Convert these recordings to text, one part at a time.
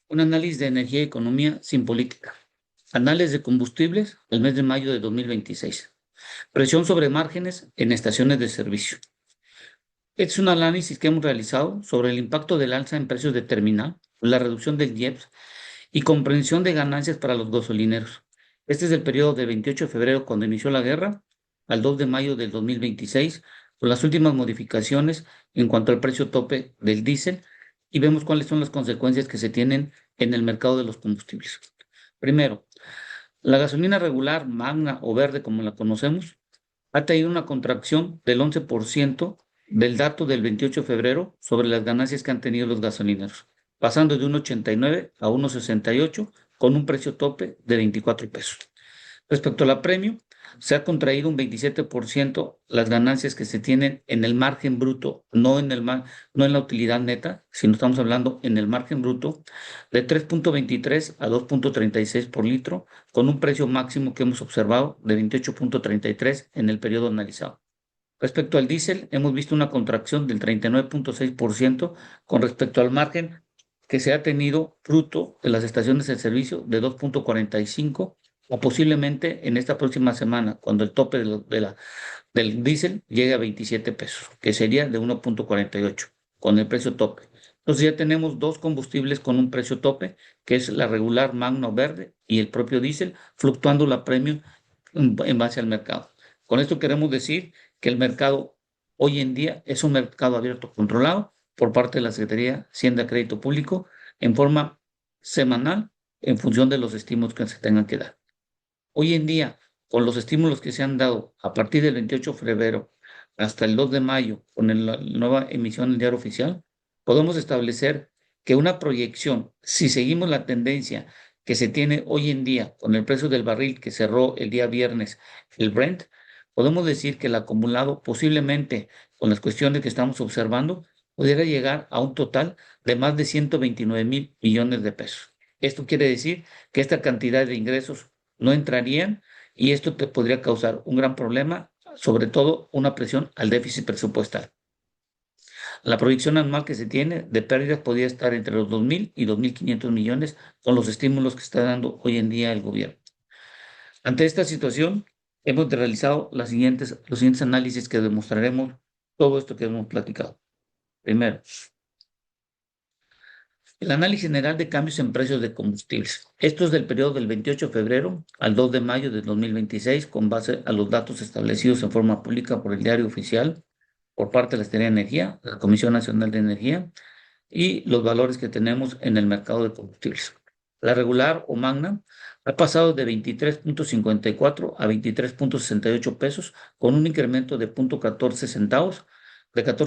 Un análisis de energía y economía sin política. Análisis de combustibles el mes de mayo de 2026. Presión sobre márgenes en estaciones de servicio. Este es un análisis que hemos realizado sobre el impacto del alza en precios de terminal, la reducción del IEPS y comprensión de ganancias para los gasolineros. Este es el periodo de 28 de febrero, cuando inició la guerra, al 2 de mayo del 2026, con las últimas modificaciones en cuanto al precio tope del diésel, y vemos cuáles son las consecuencias que se tienen en el mercado de los combustibles. Primero, la gasolina regular, magna o verde, como la conocemos, ha tenido una contracción del 11% del dato del 28 de febrero sobre las ganancias que han tenido los gasolineros, pasando de 1,89 a 1,68 con un precio tope de 24 pesos. Respecto a la premium, se ha contraído un 27% las ganancias que se tienen en el margen bruto, no en la utilidad neta, sino estamos hablando en el margen bruto, de 3,23 a 2,36 por litro, con un precio máximo que hemos observado de 28,33 en el periodo analizado. Respecto al diésel, hemos visto una contracción del 39,6% con respecto al margen que se ha tenido fruto de las estaciones de servicio de 2,45, o posiblemente en esta próxima semana, cuando el tope del diésel llegue a 27 pesos, que sería de 1,48 con el precio tope. Entonces ya tenemos dos combustibles con un precio tope, que es la regular magno verde y el propio diésel, fluctuando la premium en base al mercado. Con esto queremos decir que el mercado hoy en día es un mercado abierto controlado por parte de la Secretaría de Hacienda y Crédito Público en forma semanal en función de los estímulos que se tengan que dar. Hoy en día, con los estímulos que se han dado a partir del 28 de febrero hasta el 2 de mayo, con la nueva emisión del diario oficial, podemos establecer que una proyección, si seguimos la tendencia que se tiene hoy en día con el precio del barril que cerró el día viernes, el Brent, podemos decir que el acumulado posiblemente con las cuestiones que estamos observando pudiera llegar a un total de más de 129,000 millones de pesos. Esto quiere decir que esta cantidad de ingresos no entrarían, y esto te podría causar un gran problema, sobre todo una presión al déficit presupuestal. La proyección anual que se tiene de pérdidas podría estar entre los 2,000 y 2,500 millones con los estímulos que está dando hoy en día el gobierno. Ante esta situación, hemos realizado los siguientes análisis que demostraremos todo esto que hemos platicado. Primero, el análisis general de cambios en precios de combustibles. Esto es del periodo del 28 de febrero al 2 de mayo de 2026, con base a los datos establecidos en forma pública por el Diario Oficial, por parte de la Secretaría de Energía, la Comisión Nacional de Energía, y los valores que tenemos en el mercado de combustibles. La regular o magna ha pasado de 23,54 a 23,68 pesos, con un incremento de 0,14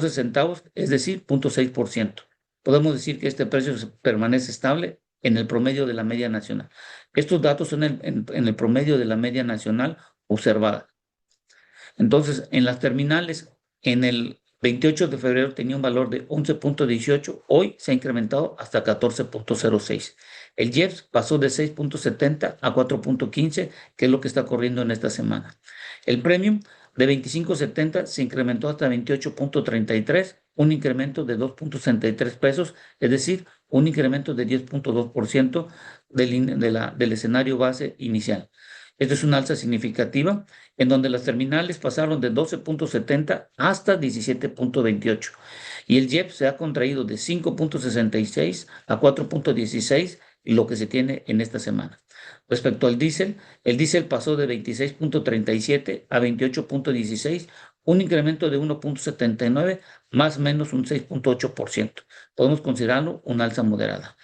centavos, es decir, 0,6%. Podemos decir que este precio permanece estable en el promedio de la media nacional. Estos datos son en el promedio de la media nacional observada. Entonces, en las terminales, en el 28 de febrero tenía un valor de 11,18, hoy se ha incrementado hasta 14,06. El IEPS pasó de 6,70 a 4,15, que es lo que está corriendo en esta semana. El premium de 25,70 se incrementó hasta 28,33, un incremento de 2,63 pesos, es decir, un incremento de 10,2% del escenario base inicial. Esto es una alza significativa, en donde las terminales pasaron de 12,70 hasta 17,28, y el IEPS se ha contraído de 5,66 a 4,16, lo que se tiene en esta semana. Respecto al diésel, el diésel pasó de 26,37 a 28,16, un incremento de 1,79, más o menos un 6,8%. Podemos considerarlo una alza moderada.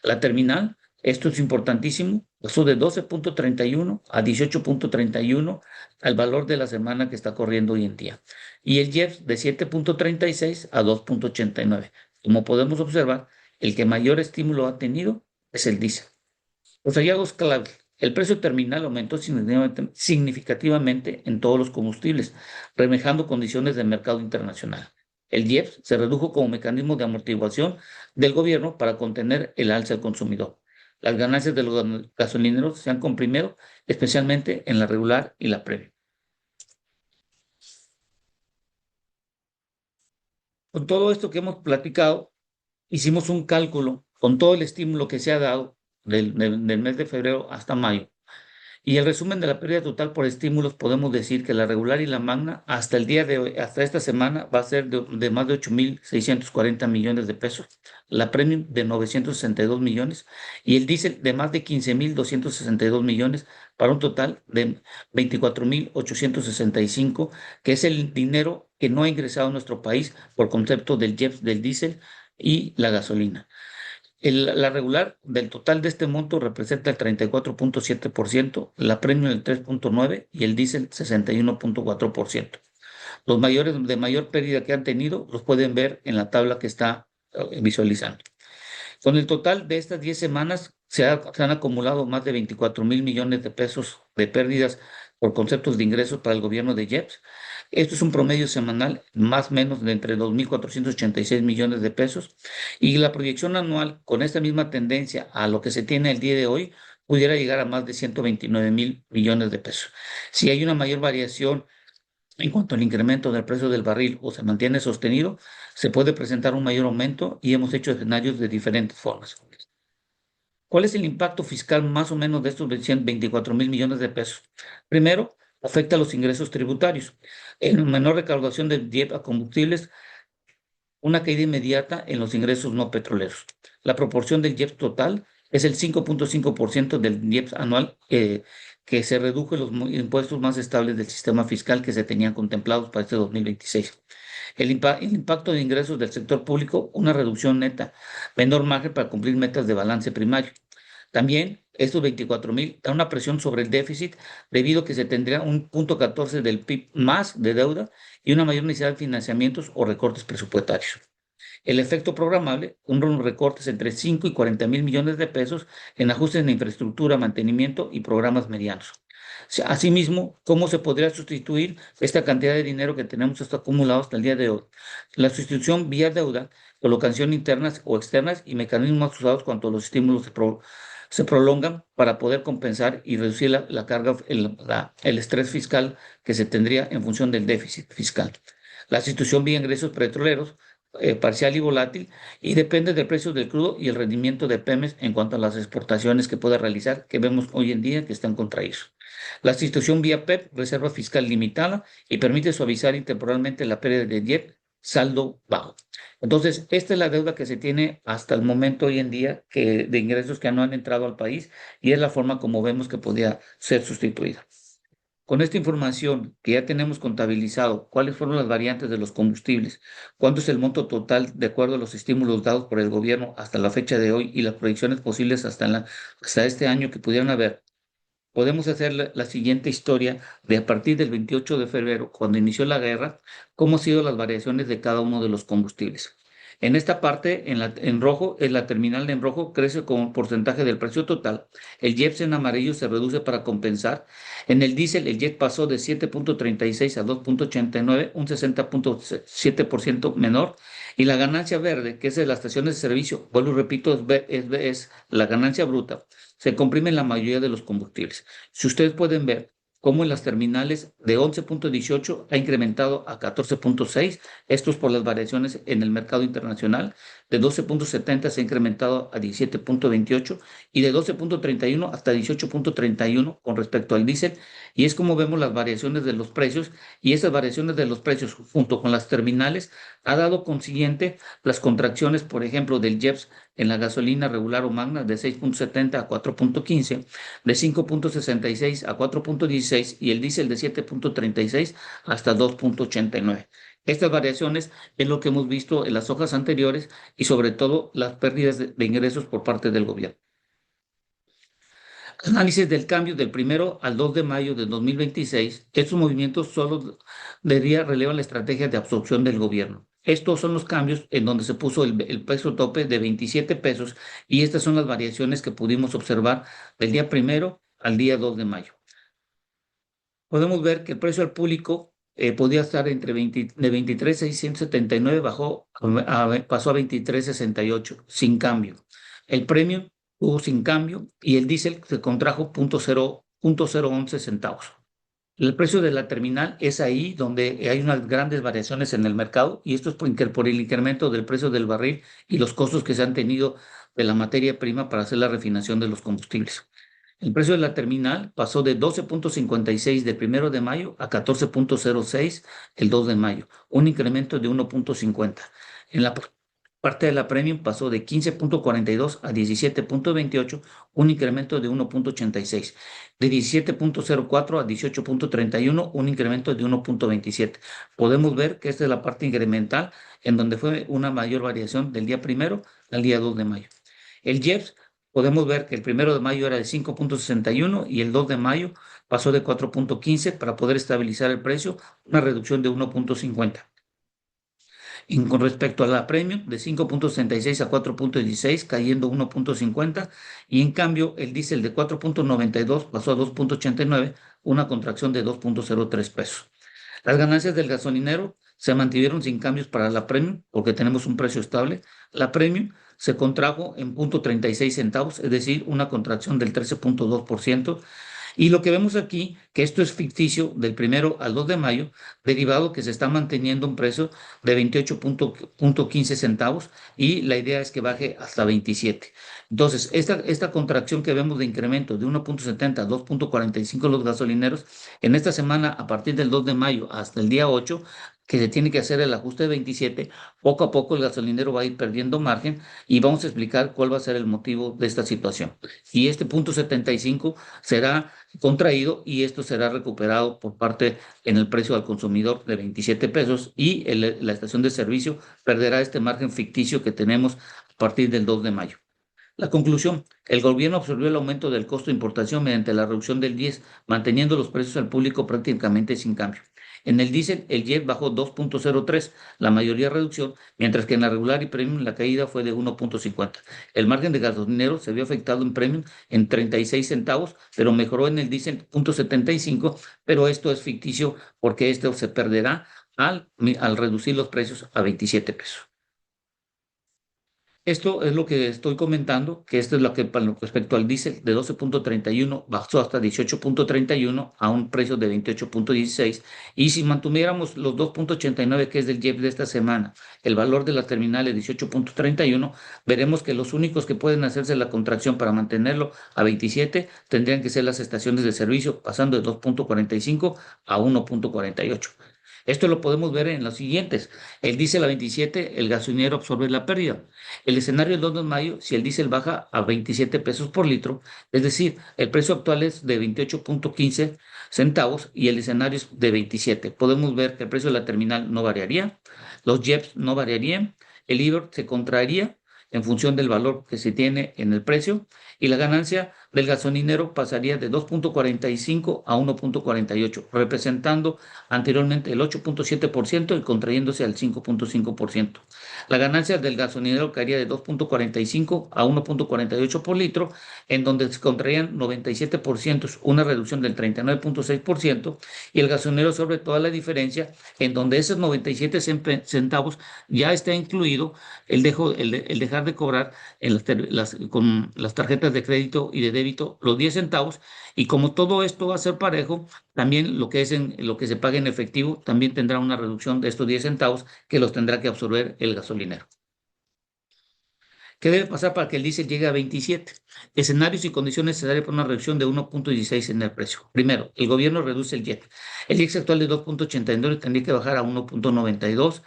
La terminal, esto es importantísimo, pasó de 12,31 a 18,31 al valor de la semana que está corriendo hoy en día. Y el IEPS de 7,36 a 2,89. Como podemos observar, el que mayor estímulo ha tenido es el diésel. Los hallazgos clave. El precio terminal aumentó significativamente en todos los combustibles, reflejando condiciones de mercado internacional. El IEPS se redujo como mecanismo de amortiguación del gobierno para contener el alza del consumidor. Las ganancias de los gasolineros se han comprimido, especialmente en la regular y la premium. Con todo esto que hemos platicado, hicimos un cálculo con todo el estímulo que se ha dado del mes de febrero hasta mayo. Y el resumen de la pérdida total por estímulos, podemos decir que la regular y la magna hasta el día de hoy, hasta esta semana, va a ser de más de 8.640 millones de pesos, la premium de 962 millones y el diésel de más de 15.262 millones, para un total de 24.865, que es el dinero que no ha ingresado a nuestro país por concepto del IEPS, del diésel y la gasolina. La regular del total de este monto representa el 34.7%, la premium el 3.9% y el diésel 61.4%. Los mayores de mayor pérdida que han tenido los pueden ver en la tabla que está visualizando. Con el total de estas 10 semanas se han acumulado más de 24.000 millones de pesos de pérdidas por conceptos de ingresos para el gobierno de IEPS. Esto es un promedio semanal más o menos de entre 2.486 millones de pesos, y la proyección anual con esta misma tendencia a lo que se tiene el día de hoy pudiera llegar a más de 129.000 millones de pesos. Si hay una mayor variación en cuanto al incremento del precio del barril o se mantiene sostenido, se puede presentar un mayor aumento, y hemos hecho escenarios de diferentes formas. ¿Cuál es el impacto fiscal más o menos de estos 24.000 millones de pesos? Primero, afecta a los ingresos tributarios. En menor recaudación del IEP a combustibles, una caída inmediata en los ingresos no petroleros. La proporción del IEPS total es el 5.5% del IEPS anual, que se redujo en los impuestos más estables del sistema fiscal que se tenían contemplados para este 2026. El impacto de ingresos del sector público, una reducción neta, menor margen para cumplir metas de balance primario. También estos 24.000 dan una presión sobre el déficit, debido a que se tendría un 0.14 del PIB más de deuda y una mayor necesidad de financiamientos o recortes presupuestarios. El efecto programable, unos recortes entre 5 y 40.000 millones de pesos en ajustes en infraestructura, mantenimiento y programas medianos. Asimismo, ¿cómo se podría sustituir esta cantidad de dinero que tenemos acumulado hasta el día de hoy? La sustitución vía deuda, colocación internas o externas y mecanismos usados cuando los estímulos se prolongan, para poder compensar y reducir la carga, el estrés fiscal que se tendría en función del déficit fiscal. La sustitución vía ingresos petroleros, parcial y volátil, y depende del precio del crudo y el rendimiento de Pemex en cuanto a las exportaciones que pueda realizar, que vemos hoy en día que están contraídos. La sustitución vía PEP, reserva fiscal limitada, y permite suavizar temporalmente la pérdida de IEP, saldo bajo. Entonces, esta es la deuda que se tiene hasta el momento hoy en día, de ingresos que no han entrado al país, y es la forma como vemos que podría ser sustituida. Con esta información que ya tenemos contabilizado, cuáles fueron las variantes de los combustibles, cuánto es el monto total de acuerdo a los estímulos dados por el gobierno hasta la fecha de hoy y las proyecciones posibles hasta este año que pudieran haber, podemos hacer la siguiente historia de a partir del 28 de febrero, cuando inició la guerra, cómo han sido las variaciones de cada uno de los combustibles. En esta parte, en rojo, en la terminal en rojo crece como porcentaje del precio total. El IEPS en amarillo se reduce para compensar. En el diésel, el IEPS pasó de 7.36 a 2.89, un 60.7% menor. Y la ganancia verde, que es de las estaciones de servicio, vuelvo y repito, es la ganancia bruta, se comprime en la mayoría de los combustibles. Si ustedes pueden ver cómo en las terminales de 11.18 ha incrementado a 14.6, esto es por las variaciones en el mercado internacional. De 12.70 se ha incrementado a 17.28 y de 12.31 hasta 18.31 con respecto al diésel, y es como vemos las variaciones de los precios, y esas variaciones de los precios junto con las terminales ha dado consiguiente las contracciones, por ejemplo, del IEPS en la gasolina regular o magna de 6.70 a 4.15, de 5.66 a 4.16 y el diésel de 7.36 hasta 2.89. Estas variaciones es lo que hemos visto en las hojas anteriores, y sobre todo las pérdidas de ingresos por parte del gobierno. Análisis del cambio del 1 al 2 de mayo de 2026. Estos movimientos solo relevan la estrategia de absorción del gobierno. Estos son los cambios en donde se puso el peso tope de 27 pesos, y estas son las variaciones que pudimos observar del día 1 al día 2 de mayo. Podemos ver que el precio al público podía estar de 23.679, pasó a 23.68 sin cambio. El premio estuvo sin cambio y el diésel se contrajo 0.011 centavos. El precio de la terminal es ahí donde hay unas grandes variaciones en el mercado y esto es por el incremento del precio del barril y los costos que se han tenido de la materia prima para hacer la refinación de los combustibles. El precio de la terminal pasó de 12.56 del 1 de mayo a 14.06 el 2 de mayo, un incremento de 1.50. En la parte de la premium pasó de 15.42 a 17.28, un incremento de 1.86. De 17.04 a 18.31, un incremento de 1.27. Podemos ver que esta es la parte incremental en donde fue una mayor variación del día 1 al día 2 de mayo. El IEPS, podemos ver que el 1 de mayo era de 5.61 y el 2 de mayo pasó de 4.15 para poder estabilizar el precio, una reducción de 1.50. Con respecto a la premium, de 5.66 a 4.16, cayendo 1.50, y en cambio el diésel de 4.92 pasó a 2.89, una contracción de 2.03 pesos. Las ganancias del gasolinero se mantuvieron sin cambios para la premium, porque tenemos un precio estable. La premium se contrajo en 0.36 centavos, es decir, una contracción del 13.2%. Y lo que vemos aquí, que esto es ficticio del 1 al 2 de mayo, derivado que se está manteniendo un precio de 28.15 centavos y la idea es que baje hasta 27. Entonces, esta contracción que vemos de incremento de 1.70 a 2.45 los gasolineros, en esta semana, a partir del 2 de mayo hasta el día 8, que se tiene que hacer el ajuste de 27, poco a poco el gasolinero va a ir perdiendo margen y vamos a explicar cuál va a ser el motivo de esta situación. Y este punto 75 será contraído y esto será recuperado por parte en el precio al consumidor de 27 pesos y la estación de servicio perderá este margen ficticio que tenemos a partir del 2 de mayo. La conclusión, el gobierno absorbió el aumento del costo de importación mediante la reducción del 10, manteniendo los precios al público prácticamente sin cambio. En el diésel, el jet bajó 2.03, la mayoría reducción, mientras que en la regular y premium la caída fue de 1.50. El margen de gasolinero se vio afectado en premium en 36 centavos, pero mejoró en el diésel 0.75, pero esto es ficticio porque esto se perderá al reducir los precios a 27 pesos. Esto es lo que estoy comentando, que esto es lo que respecto al diésel de 12.31 bajó hasta 18.31 a un precio de 28.16. Y si mantuviéramos los 2.89 que es del JEP de esta semana, el valor de la terminal es 18.31, veremos que los únicos que pueden hacerse la contracción para mantenerlo a 27 tendrían que ser las estaciones de servicio, pasando de 2.45 a 1.48. Esto lo podemos ver en los siguientes. El diésel a 27, el gasolinero absorbe la pérdida. El escenario del 2 de mayo, si el diésel baja a 27 pesos por litro, es decir, el precio actual es de 28.15 centavos y el escenario es de 27. Podemos ver que el precio de la terminal no variaría, los JEPs no variarían, el IVR se contraería en función del valor que se tiene en el precio y la ganancia del gasolinero pasaría de 2.45 a 1.48, representando anteriormente el 8.7% y contrayéndose al 5.5%. La ganancia del gasolinero caería de 2.45 a 1.48 por litro, en donde se contraían 97%, una reducción del 39.6%, y el gasolinero sobre toda la diferencia, en donde esos 97 centavos ya está incluido el dejar de cobrar con las tarjetas de crédito y de débito los 10 centavos, y como todo esto va a ser parejo, también lo que se pague en efectivo también tendrá una reducción de estos 10 centavos que los tendrá que absorber el gasolinero. ¿Qué debe pasar para que el diésel llegue a 27? Escenarios y condiciones necesarias para una reducción de 1.16 en el precio. Primero, el gobierno reduce el jet. El IEX actual de 2.89 tendría que bajar a 1.92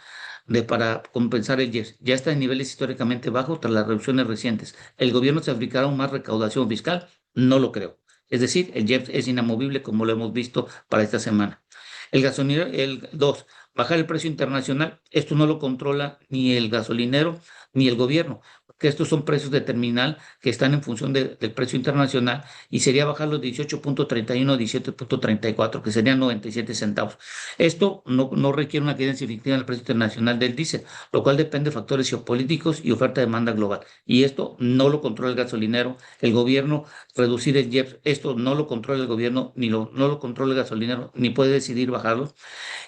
para compensar el jet. Ya está en niveles históricamente bajos tras las reducciones recientes. ¿El gobierno se aplicará aún más recaudación fiscal? No lo creo. Es decir, el jet es inamovible como lo hemos visto para esta semana. El gasolinero, el 2, bajar el precio internacional. Esto no lo controla ni el gasolinero ni el gobierno, que estos son precios de terminal que están en función del precio internacional y sería bajar los 18.31 a 17.34, que serían 97 centavos. Esto no requiere una caída significativa en el precio internacional del diésel, lo cual depende de factores geopolíticos y oferta-demanda global. Y esto no lo controla el gasolinero, el gobierno, reducir el IEPS, esto no lo controla el gobierno, no lo controla el gasolinero, ni puede decidir bajarlo.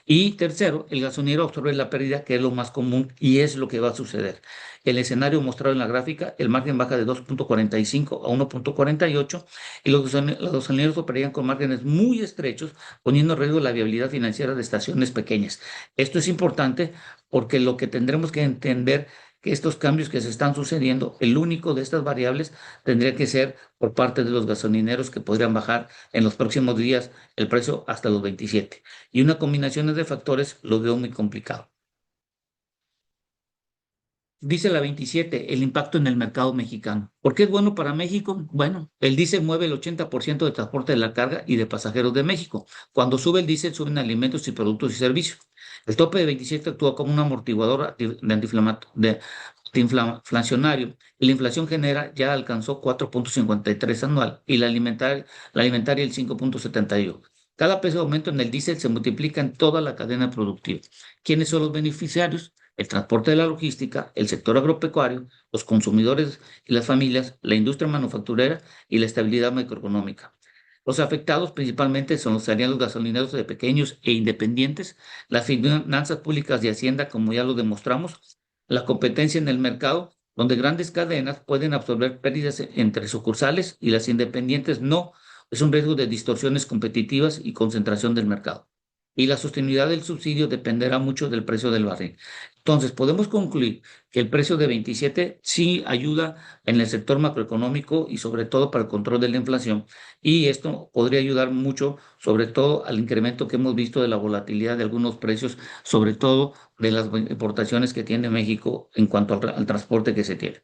Y tercero, el gasolinero absorbe la pérdida, que es lo más común y es lo que va a suceder. el escenario mostrado en la gráfica, el margen baja de 2.45 a 1.48 y los gasolineros operarían con márgenes muy estrechos, poniendo en riesgo la viabilidad financiera de estaciones pequeñas. Esto es importante porque lo que tendremos que entender que estos cambios que se están sucediendo, el único de estas variables tendría que ser por parte de los gasolineros que podrían bajar en los próximos días el precio hasta los 27. Y una combinación de factores lo veo muy complicado. Dice la 27, el impacto en el mercado mexicano. ¿Por qué es bueno para México? Bueno, el diésel mueve el 80% de transporte de la carga y de pasajeros de México. Cuando sube el diésel, suben alimentos y productos y servicios. El tope de 27 actúa como un amortiguador antiinflacionario y la inflación genera ya alcanzó 4.53 anual y la alimentaria el 5.71. Cada peso de aumento en el diésel se multiplica en toda la cadena productiva. ¿Quiénes son los beneficiarios? El transporte de la logística, el sector agropecuario, los consumidores y las familias, la industria manufacturera y la estabilidad macroeconómica. Los afectados principalmente serían los gasolineros de pequeños e independientes, las finanzas públicas de Hacienda, como ya lo demostramos, la competencia en el mercado, donde grandes cadenas pueden absorber pérdidas entre sucursales y las independientes no. Es un riesgo de distorsiones competitivas y concentración del mercado. Y la sostenibilidad del subsidio dependerá mucho del precio del barril. Entonces, podemos concluir que el precio de 27 sí ayuda en el sector macroeconómico y sobre todo para el control de la inflación. Y esto podría ayudar mucho, sobre todo al incremento que hemos visto de la volatilidad de algunos precios, sobre todo de las importaciones que tiene México en cuanto al transporte que se tiene.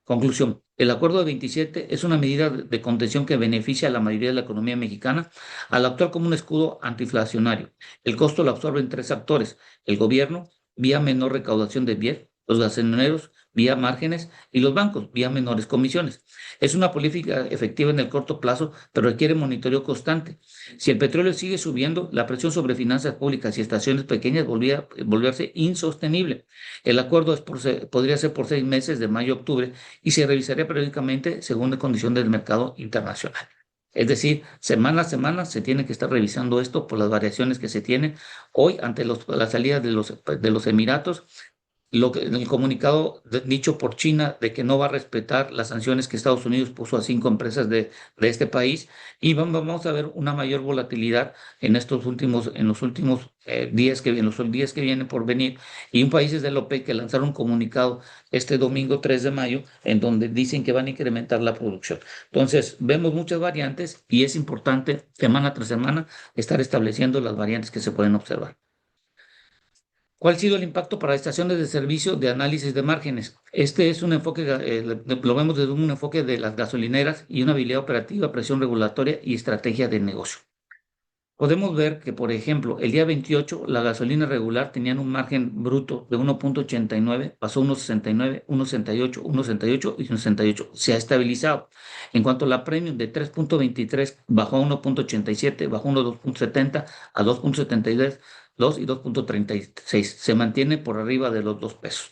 Conclusión, el acuerdo de 27 es una medida de contención que beneficia a la mayoría de la economía mexicana al actuar como un escudo antiinflacionario. El costo lo absorben tres actores: el gobierno, vía menor recaudación de BIEF, los gasolineros, vía márgenes, y los bancos, vía menores comisiones. Es una política efectiva en el corto plazo, pero requiere monitoreo constante. Si el petróleo sigue subiendo, la presión sobre finanzas públicas y estaciones pequeñas volverse insostenible. El acuerdo podría ser por 6 meses, de mayo a octubre, y se revisaría periódicamente según la condición del mercado internacional. Es decir, semana a semana se tiene que estar revisando esto por las variaciones que se tienen. Hoy, ante la salida de los Emiratos, el comunicado dicho por China de que no va a respetar las sanciones que Estados Unidos puso a 5 empresas de este país, y vamos a ver una mayor volatilidad en los últimos días en los días que vienen por venir, y un países de la OPEC que lanzaron un comunicado este domingo 3 de mayo en donde dicen que van a incrementar la producción. Entonces, vemos muchas variantes y es importante semana tras semana estar estableciendo las variantes que se pueden observar. ¿Cuál ha sido el impacto para estaciones de servicio de análisis de márgenes? Este es un enfoque, lo vemos desde un enfoque de las gasolineras y una habilidad operativa, presión regulatoria y estrategia de negocio. Podemos ver que, por ejemplo, el día 28 la gasolina regular tenía un margen bruto de 1.89, pasó a 1.69, 1.68, 1.68 y 1.68. Se ha estabilizado. En cuanto a la premium de 3.23, bajó a 1.87, bajó a 2.70 a 2.72 y 2.36. Se mantiene por arriba de los 2 pesos.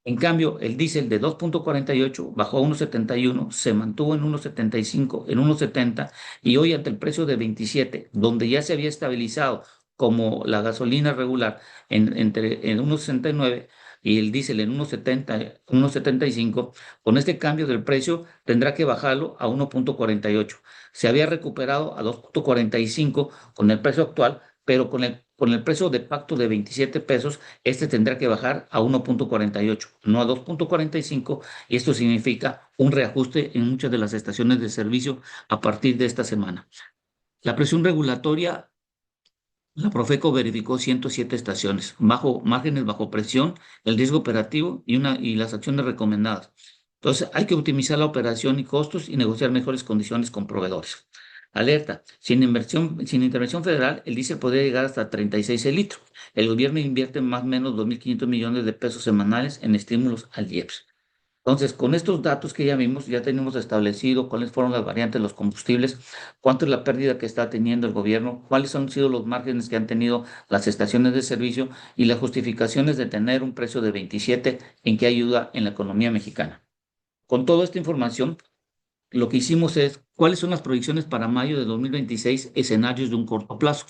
En cambio, el diésel de 2.48 bajó a 1.71, se mantuvo en 1.75, en 1.70, y hoy ante el precio de 27, donde ya se había estabilizado como la gasolina regular en 1.69 y el diésel en 1.70, 1.75, con este cambio del precio tendrá que bajarlo a 1.48. Se había recuperado a 2.45 con el precio actual, pero con el precio de pacto de 27 pesos, este tendrá que bajar a 1.48, no a 2.45, y esto significa un reajuste en muchas de las estaciones de servicio a partir de esta semana. La presión regulatoria, la Profeco verificó 107 estaciones, márgenes bajo presión, el riesgo operativo y las acciones recomendadas. Entonces, hay que optimizar la operación y costos y negociar mejores condiciones con proveedores. Alerta: sin intervención federal, el diésel podría llegar hasta 36 el litro. El gobierno invierte más o menos 2.500 millones de pesos semanales en estímulos al IEPS. Entonces, con estos datos que ya vimos, ya tenemos establecido cuáles fueron las variantes de los combustibles, cuánto es la pérdida que está teniendo el gobierno, cuáles han sido los márgenes que han tenido las estaciones de servicio y las justificaciones de tener un precio de 27 en qué ayuda en la economía mexicana. Con toda esta información, lo que hicimos es ¿Cuáles son las proyecciones para mayo de 2026? Escenarios de un corto plazo.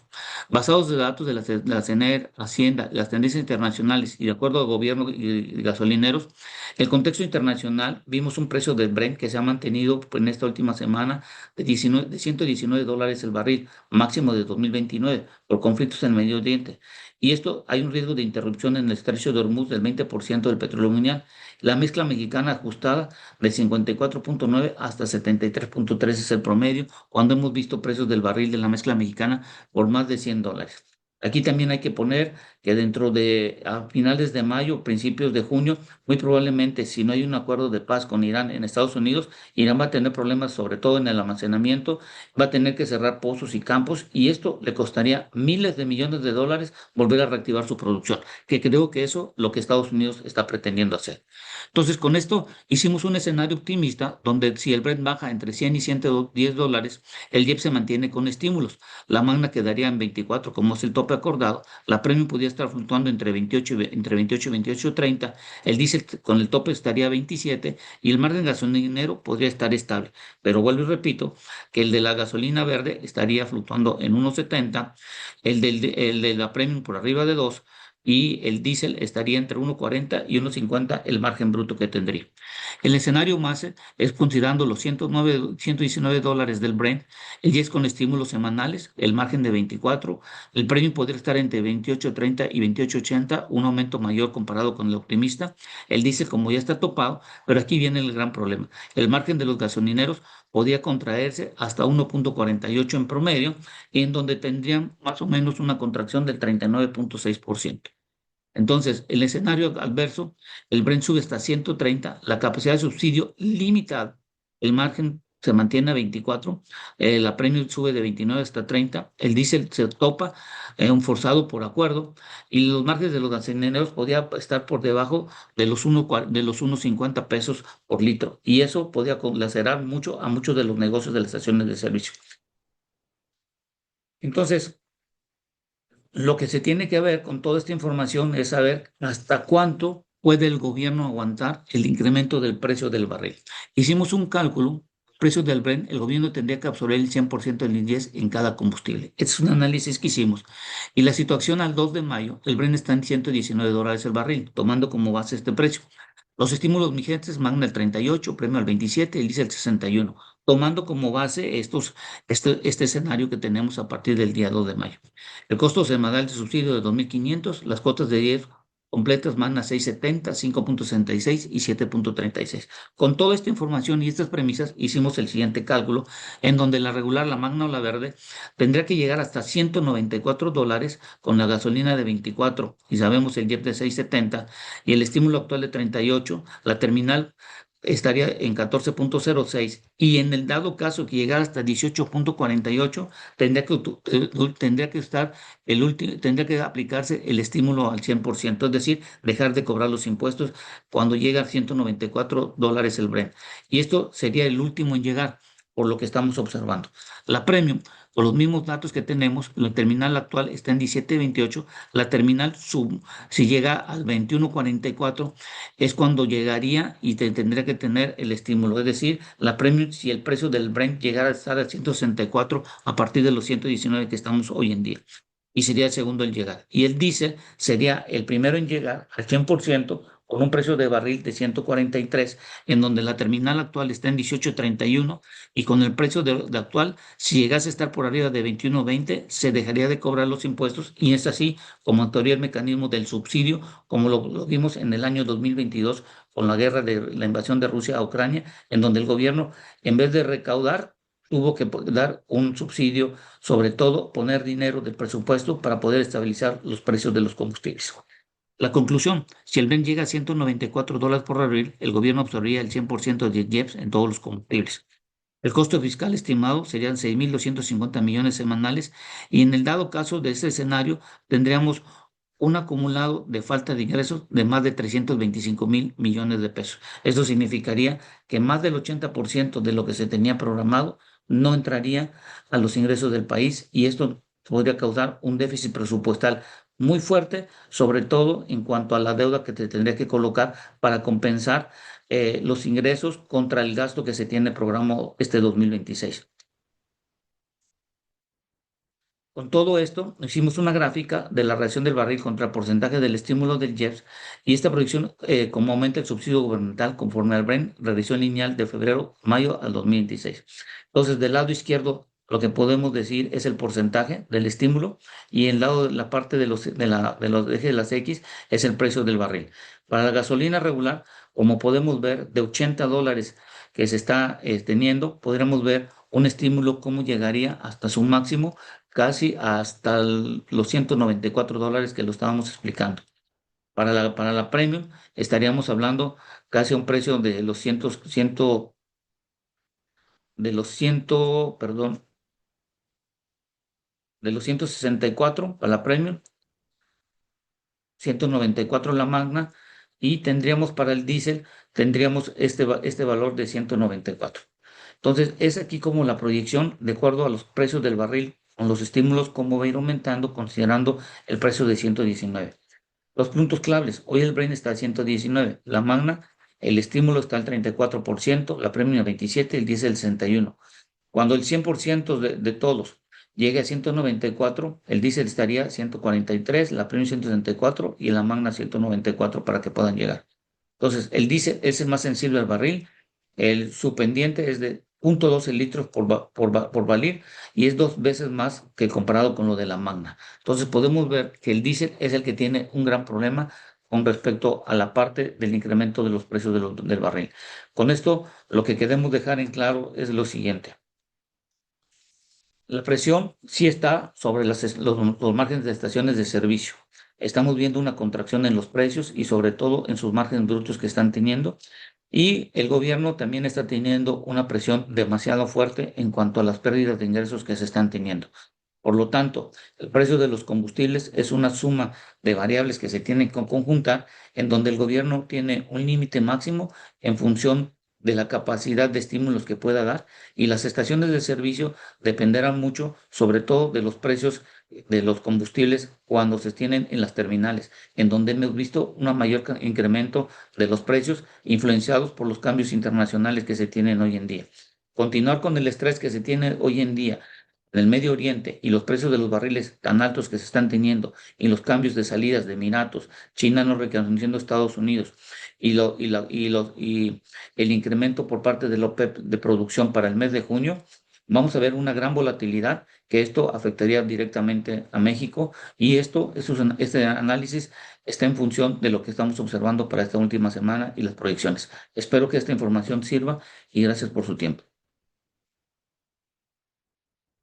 Basados en datos de la CNR, Hacienda, las tendencias internacionales y de acuerdo al gobierno y gasolineros, el contexto internacional, vimos un precio del Brent que se ha mantenido en esta última semana de $119 el barril, máximo de 2029, por conflictos en el Medio Oriente. Y esto hay un riesgo de interrupción en el estrecho de Hormuz del 20% del petróleo mundial. La mezcla mexicana ajustada de 54.9 hasta 73.3 es el promedio, cuando hemos visto precios del barril de la mezcla mexicana por más de $100. Aquí también hay que poner que dentro de a finales de mayo, principios de junio, muy probablemente si no hay un acuerdo de paz con Irán en Estados Unidos, Irán va a tener problemas sobre todo en el almacenamiento, va a tener que cerrar pozos y campos y esto le costaría miles de millones de dólares volver a reactivar su producción, que creo que eso es lo que Estados Unidos está pretendiendo hacer. Entonces, con esto hicimos un escenario optimista donde si el Brent baja entre 100 y $110, el JEP se mantiene con estímulos. La magna quedaría en 24, como es el tope acordado. La premium podría estar fluctuando entre 28 y 28.30. El diésel con el tope estaría a 27 y el margen gasolinero podría estar estable. Pero vuelvo y repito que el de la gasolina verde estaría fluctuando en 1.70, el de la premium por arriba de 2 y el diésel estaría entre 1.40 y 1.50 el margen bruto que tendría. El escenario más es considerando los 119 dólares del Brent, el 10 con estímulos semanales, el margen de 24, el premio podría estar entre 28.30 y 28.80, un aumento mayor comparado con el optimista. El diésel como ya está topado, pero aquí viene el gran problema. El margen de los gasolineros podría contraerse hasta 1.48 en promedio, en donde tendrían más o menos una contracción del 39.6%. Entonces, el escenario adverso, el Brent sube hasta 130, la capacidad de subsidio limitada, el margen se mantiene a 24, la premium sube de 29 hasta 30, el diésel se topa, un forzado por acuerdo, y los márgenes de los gasolineros podía estar por debajo de los 1.50 pesos por litro, y eso podía lacerar mucho a muchos de los negocios de las estaciones de servicio. Entonces, lo que se tiene que ver con toda esta información es saber hasta cuánto puede el gobierno aguantar el incremento del precio del barril. Hicimos un cálculo, precios del Brent, el gobierno tendría que absorber el 100% del INDES en cada combustible. Este es un análisis que hicimos. Y la situación al 2 de mayo, el Brent está en $119 el barril, tomando como base este precio. Los estímulos vigentes, Magna el 38, Premio al 27, el diésel 61, tomando como base este escenario que tenemos a partir del día 2 de mayo. El costo semanal de subsidio de 2.500, las cuotas de 10 completas Magna 6.70, 5.66 y 7.36. Con toda esta información y estas premisas hicimos el siguiente cálculo, en donde la regular, la Magna o la verde, tendría que llegar hasta $194 con la gasolina de 24 y sabemos el JEP de 6.70 y el estímulo actual de 38, la terminal estaría en 14.06 y en el dado caso que llegara hasta 18.48 tendría que estar tendría que aplicarse el estímulo al 100%, es decir, dejar de cobrar los impuestos cuando llega a $194 el Brent. Y esto sería el último en llegar, por lo que estamos observando. La premium, con los mismos datos que tenemos, la terminal actual está en 17.28, la terminal si llega al 21.44 es cuando llegaría y tendría que tener el estímulo, es decir, la premium si el precio del Brent llegara a estar a 164 a partir de los 119 que estamos hoy en día. Y sería el segundo en llegar. Y el diésel sería el primero en llegar al 100% con un precio de barril de 143, en donde la terminal actual está en 18.31 y con el precio de actual, si llegase a estar por arriba de 21.20, se dejaría de cobrar los impuestos y es así como actuaría el mecanismo del subsidio, como lo vimos en el año 2022 con la guerra de la invasión de Rusia a Ucrania, en donde el gobierno, en vez de recaudar, tuvo que dar un subsidio, sobre todo poner dinero del presupuesto para poder estabilizar los precios de los combustibles. La conclusión, si el Brent llega a $194 por barril, el gobierno absorbería el 100% de JEPs en todos los combustibles. El costo fiscal estimado serían 6.250 millones semanales y en el dado caso de ese escenario tendríamos un acumulado de falta de ingresos de más de 325.000 millones de pesos. Esto significaría que más del 80% de lo que se tenía programado no entraría a los ingresos del país y esto podría causar un déficit presupuestal muy fuerte, sobre todo en cuanto a la deuda que te tendría que colocar para compensar los ingresos contra el gasto que se tiene programado este 2026. Con todo esto, hicimos una gráfica de la reacción del barril contra el porcentaje del estímulo del IEPS y esta proyección, cómo aumenta el subsidio gubernamental conforme al BREN, revisión lineal de febrero-mayo al 2026. Entonces, del lado izquierdo, lo que podemos decir es el porcentaje del estímulo y en lado de la parte de los ejes de las X es el precio del barril. Para la gasolina regular, como podemos ver, de $80 que se está teniendo, podríamos ver un estímulo cómo llegaría hasta su máximo casi hasta los $194 que lo estábamos explicando. Para la Premium estaríamos hablando casi a un precio de los 100, perdón, de los 164 para la Premium, 194 la Magna y tendríamos para el diésel, tendríamos este valor de 194. Entonces, es aquí como la proyección, de acuerdo a los precios del barril, con los estímulos, cómo va a ir aumentando, considerando el precio de 119. Los puntos claves, hoy el Brain está a 119, la Magna, el estímulo está al 34%, la Premium al 27%, el diésel al 61%. Cuando el 100% de todos llegue a 194, el diésel estaría a 143, la Premium 164 y la Magna 194 para que puedan llegar. Entonces, el diésel es el más sensible al barril, su pendiente es de 0.12 litros por barril y es 2 veces más que comparado con lo de la Magna. Entonces, podemos ver que el diésel es el que tiene un gran problema con respecto a la parte del incremento de los precios del barril. Con esto, lo que queremos dejar en claro es lo siguiente. La presión sí está sobre los márgenes de estaciones de servicio. Estamos viendo una contracción en los precios y sobre todo en sus márgenes brutos que están teniendo. Y el gobierno también está teniendo una presión demasiado fuerte en cuanto a las pérdidas de ingresos que se están teniendo. Por lo tanto, el precio de los combustibles es una suma de variables que se tienen que conjuntar, en donde el gobierno tiene un límite máximo en función de la capacidad de estímulos que pueda dar y las estaciones de servicio dependerán mucho, sobre todo de los precios de los combustibles cuando se tienen en las terminales, en donde hemos visto un mayor incremento de los precios influenciados por los cambios internacionales que se tienen hoy en día. Continuar con el estrés que se tiene hoy en día en el Medio Oriente y los precios de los barriles tan altos que se están teniendo y los cambios de salidas de Emiratos, China no reconociendo a Estados Unidos y el incremento por parte de la OPEP de producción para el mes de junio, vamos a ver una gran volatilidad que esto afectaría directamente a México y este análisis está en función de lo que estamos observando para esta última semana y las proyecciones. Espero que esta información sirva y gracias por su tiempo.